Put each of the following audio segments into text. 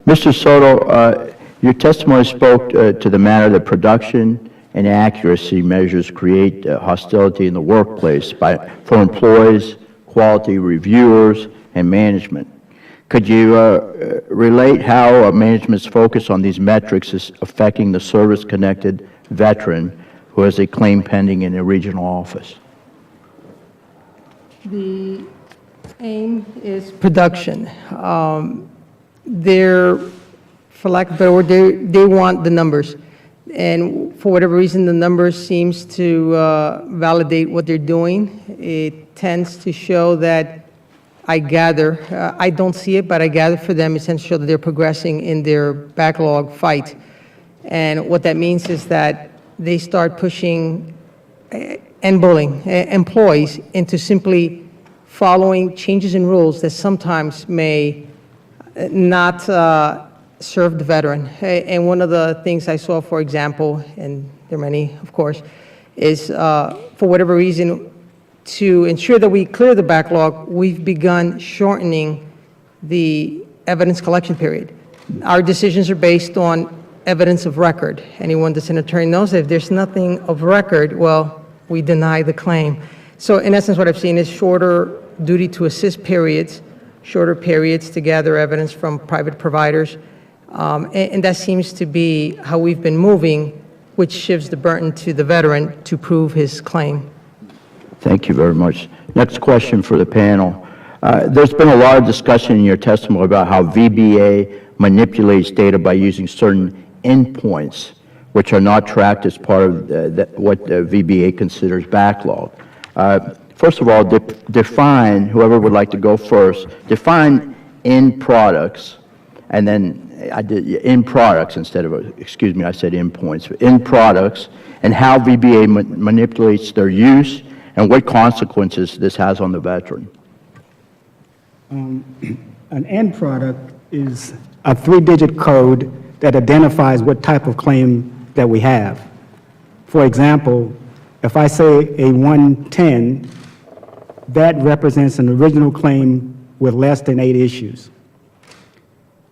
Mr. Soto, your testimony spoke to the manner that production and accuracy measures create hostility in the workplace for employees, quality reviewers, and management. Could you relate how management's focus on these metrics is affecting the service-connected veteran who has a claim pending in a regional office? The aim is production. They're, for lack of a better word, they want the numbers. And for whatever reason, the numbers seems to validate what they're doing. It tends to show that, I gather, I don't see it, but I gather for them, it tends to show that they're progressing in their backlog fight. And what that means is that they start pushing and bullying employees into simply following changes in rules that sometimes may not serve the veteran. And one of the things I saw, for example, and there are many, of course, is for whatever reason, to ensure that we clear the backlog, we've begun shortening the evidence collection period. Our decisions are based on evidence of record. Anyone that's an attorney knows that if there's nothing of record, well, we deny the claim. So in essence, what I've seen is shorter duty to assist periods, shorter periods to gather evidence from private providers, and that seems to be how we've been moving, which shifts the burden to the veteran to prove his claim. Thank you very much. Next question for the panel. There's been a lot of discussion in your testimony about how VBA manipulates data by using certain endpoints, which are not tracked as part of what the VBA considers backlog. First of all, define, whoever would like to go first, define end products, and then I did end products instead of, excuse me, I said endpoints, end products, and how VBA manipulates their use, and what consequences this has on the veteran. An end product is a 3-digit code that identifies what type of claim that we have. For example, if I say a 110, that represents an original claim with less than 8 issues.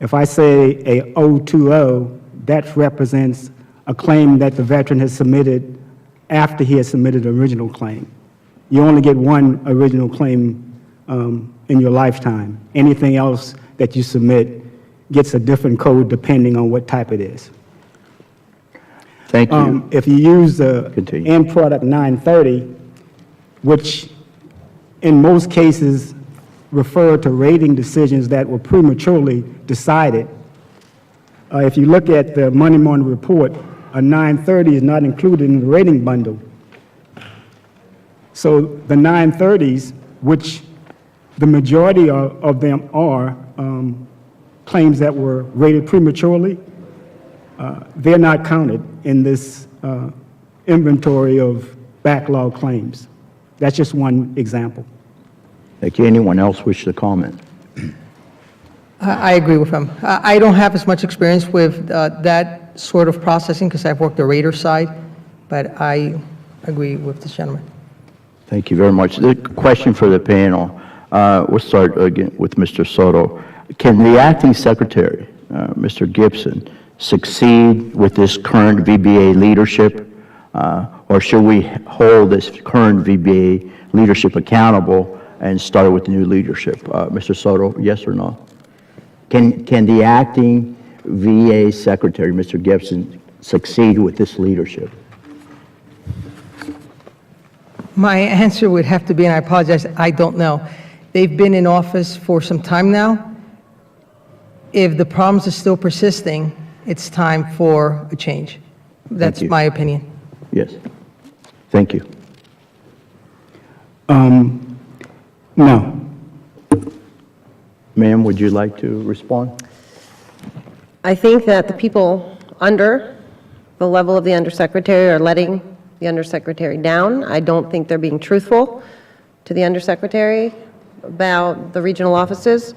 If I say a 020, that represents a claim that the veteran has submitted after he has submitted an original claim. You only get one original claim in your lifetime. Anything else that you submit gets a different code depending on what type it is. Thank you. If you use the end product 930, which in most cases refer to rating decisions that were prematurely decided, if you look at the Monday morning report, a 930 is not included in the rating bundle. So the 930s, which the majority of them are claims that were rated prematurely, they're not counted in this inventory of backlog claims. That's just one example. Thank you. Anyone else wish to comment? I agree with him. I don't have as much experience with that sort of processing because I've worked the rater side, but I agree with this gentleman. Thank you very much. The question for the panel, we'll start again with Mr. Soto. Can the acting secretary, Mr. Gibson, succeed with this current VBA leadership, or should we hold this current VBA leadership accountable and start with the new leadership? Mr. Soto, yes or no? Can the acting VA secretary, Mr. Gibson, succeed with this leadership? My answer would have to be, and I apologize, I don't know. They've been in office for some time now. If the problems are still persisting, it's time for a change. That's my opinion. Yes. Thank you. No. Ma'am, would you like to respond? I think that the people under the level of the undersecretary are letting the undersecretary down. I don't think they're being truthful to the undersecretary about the regional offices.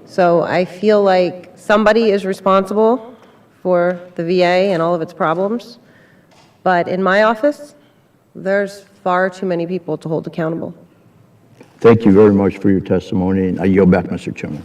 So I feel like somebody is responsible for the VA and all of its problems. But in my office, there's far too many people to hold accountable. Thank you very much for your testimony, and I yield back, Mr. Chairman.